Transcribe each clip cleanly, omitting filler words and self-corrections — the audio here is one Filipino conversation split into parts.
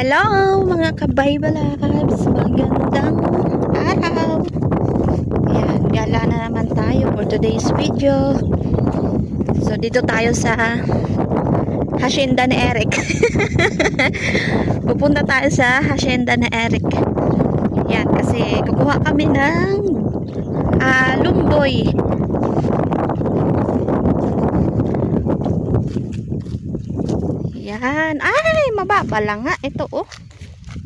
Hello mga kabaybalabs, magandang araw. Ayan, gala na naman tayo for today's video. So dito tayo sa hacienda ni Eric. Pupunta tayo sa hacienda ni Eric. Yan, kasi kukuha kami ng lumboy. Yan, ay mababa lang nga ito, oh.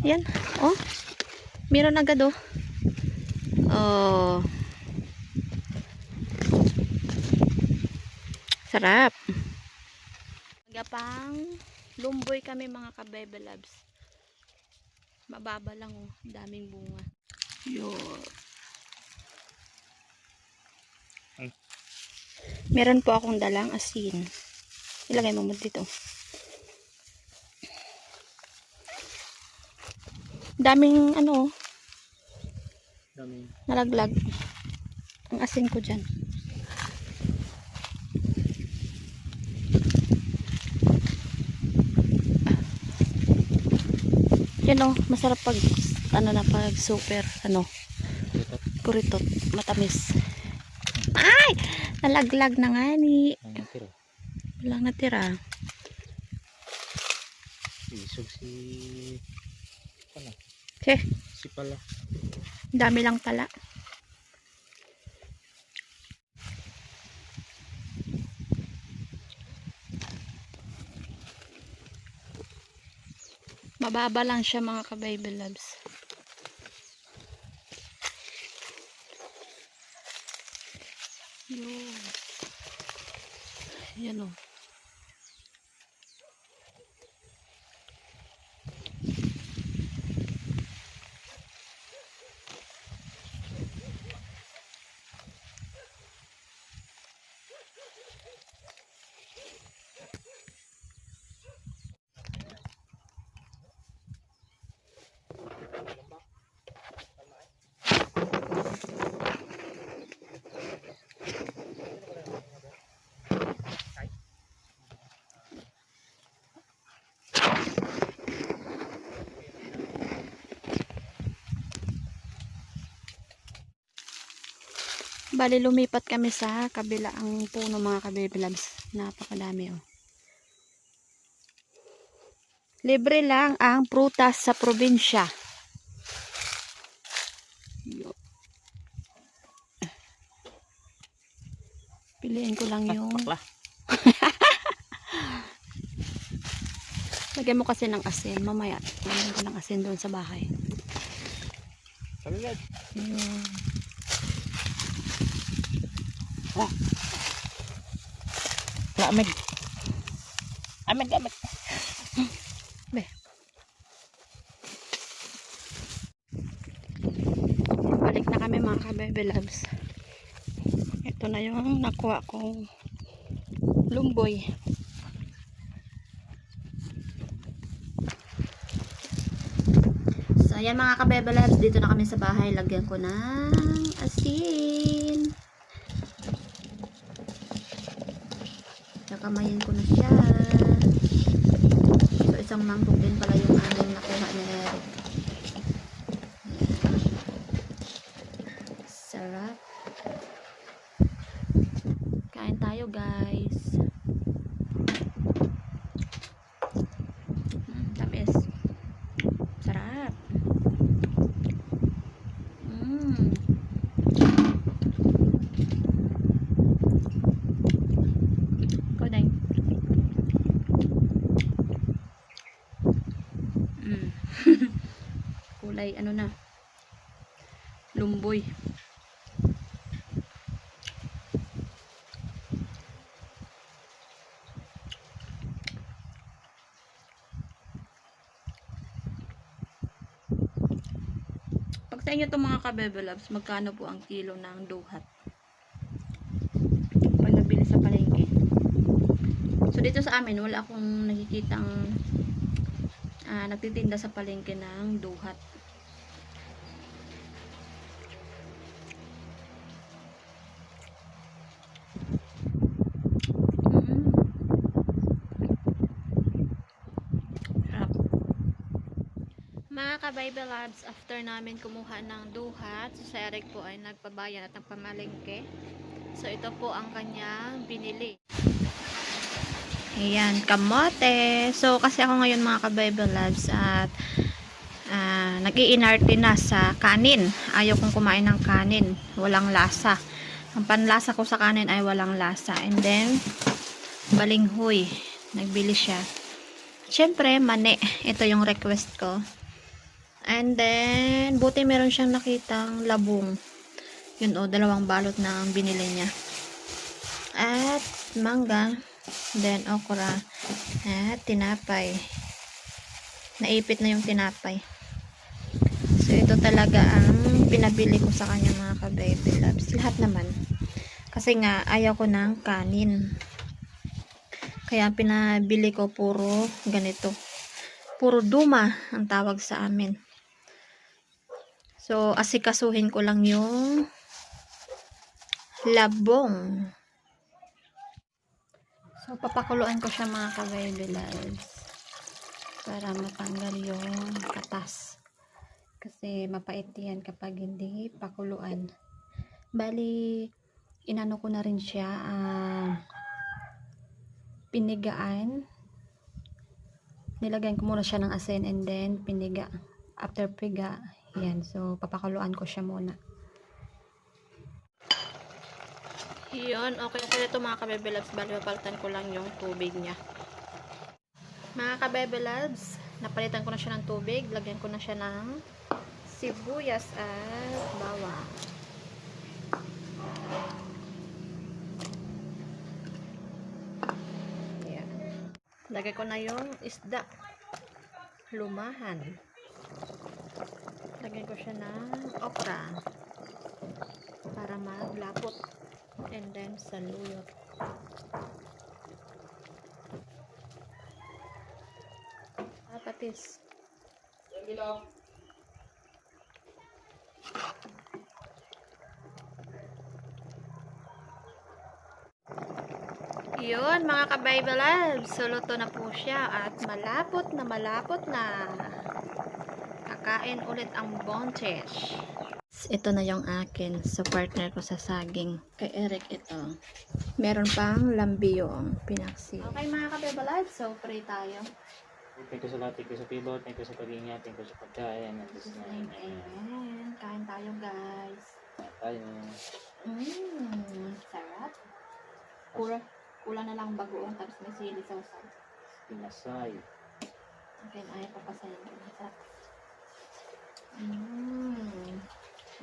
Yan, oh. Meron agad, oh. Oh. Sarap. Magapang lumboy kami mga kabebe loves. Mababa lang, oh. Daming bunga. Yun. Meron po akong dalang asin. Ilagay mo dito. Daming ano, nalaglag ang asin ko dyan. Yan o, masarap pag ano na, pag super ano, puritot, matamis. Ay, nalaglag na nga ni. Walang natira. Isog si ano? Si pala. Dami lang pala. Mababa lang siya mga ka-baby loves. Yun. Yan o. Bali lumipat kami sa kabilaang puno mga ka-baby loves. Napakadami oh. Libre lang ang prutas sa probinsya. Piliin ko lang yung lagyan mo kasi ng asin mamaya. Lagyan ko ng asin doon sa bahay. Yun. Amig. Be. Balik na kami mga ka-baby loves. Ito na yung nakuha kong lumboy. So ayan mga ka-baby loves, dito na kami sa bahay. Lagyan ko ng asin. Kakamayin ko na siya. So isang mangkok din pala yung aming nakuha ni Eric. Sarap. Kain tayo guys. Tamis. Sarap. Kodeng. Kulay ano na, lumboy. Pag sa inyo itong mga ka-baby loves, magkano po ang kilo ng duhat pag nabili sa palengke? So dito sa amin wala akong nakikitang nagtitinda sa palengke ng duhat. Sarap. Mga ka-Bible Labs, after namin kumuha ng duhat, so si Eric po ay nagpabayan at nagpamalengke. So ito po ang kanyang binili. Ayan, kamote. So kasi ako ngayon mga ka-Bible Labs at nag-iinarte na sa kanin. Ayaw kong kumain ng kanin. Walang lasa. Ang panlasa ko sa kanin ay walang lasa. And then, balinghoy. Nagbili siya. Siyempre, mani. Ito yung request ko. And then, buti meron siyang nakitang labong. Yun o, 2 balot na ang binili niya. At mangga. Then, okra. At tinapay. Naipit na yung tinapay. So, ito talaga ang pinabili ko sa kanya mga ka-baby loves. Lahat naman. Kasi nga, ayaw ko ng kanin. Kaya pinabili ko puro ganito. Puro duma ang tawag sa amin. So, asikasuhin ko lang yung labong. So, papakuluan ko siya mga ka-baby loves. Para matanggal yung katas. Kasi mapait yan kapag hindi pakuluan. Bali, inano ko na rin siya, pinigaan. Nilagyan ko muna siya ng asin and then piniga. After piga, yan. So, papakuluan ko siya muna. Yun, okay na ito mga ka-baby loves. Bali, papalitan ko lang yung tubig niya. Mga ka-baby loves, napalitan ko na siya ng tubig. Lagyan ko na siya ng sibuyas at bawang. Ayan. Lagay ko na yung isda. Lumahan. Lagyan ko siya ng okra. Para maglapot. And then saluyot. Patis. Yun, mga ka-Bible Labs. So, luto na po siya. At malapot na. Kakain ulit ang bontage. Ito na yung akin. So, partner ko sa saging. Kay Eric ito. Meron pang lambiyong pinaksi. Okay, mga ka-Bible Labs. So, pray tayo. Thank you sa lahat. Thank you sa pibot. Thank you sa pag-ingat. Thank you sa pagkain. And this name. Amen. Kain tayo, guys. Tayo. Sarap. Kulang na lang bagoong tapos may sili sa usap. Pinasay. Okay, ay papasayin ko na sa. Yummy.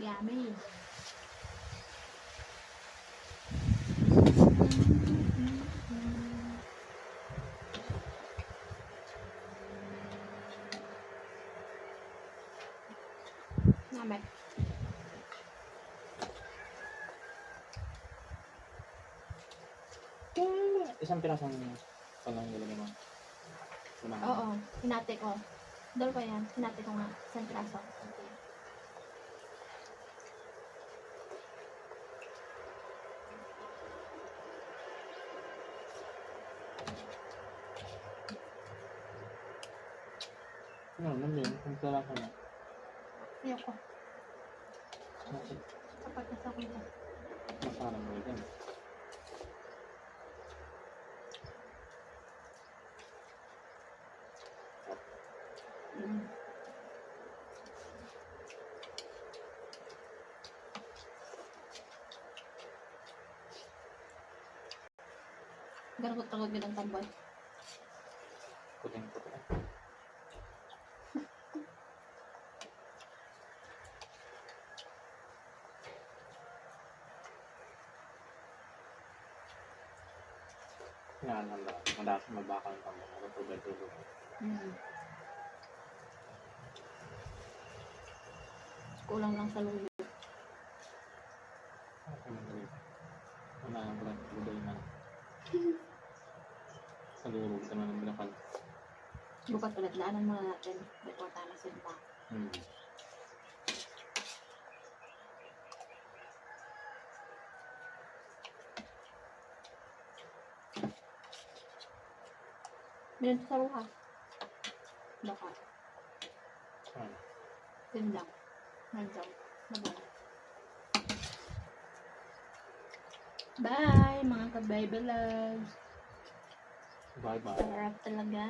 Yummy. Isang pirasong palang nilagay mo. Lumahan. Oo, hinati ko. Dalawa yan, hinati ko nga. Isang piraso. Okay. Ano, nandun. Kung pala ka na. Ayoko. Kapag nasa ko yan. Masarang mo yan. Gargot-gargot yun ang tambay. Puting-puti. Yan lang ba? Madalas mabakal pa mo. Matubay-tubay. Kulang lang sa luyo. Wala nang bulan. Buday man. Salurog ka na ng binakal. Bukas ulit, daanan muna natin. Before tayo masimba. Meron sa ruha. Baka. Ano? Yun lang. Nandiyan. Bye-bye. Bye, mga ka-Bible loves. Bye-bye. Sarap talaga.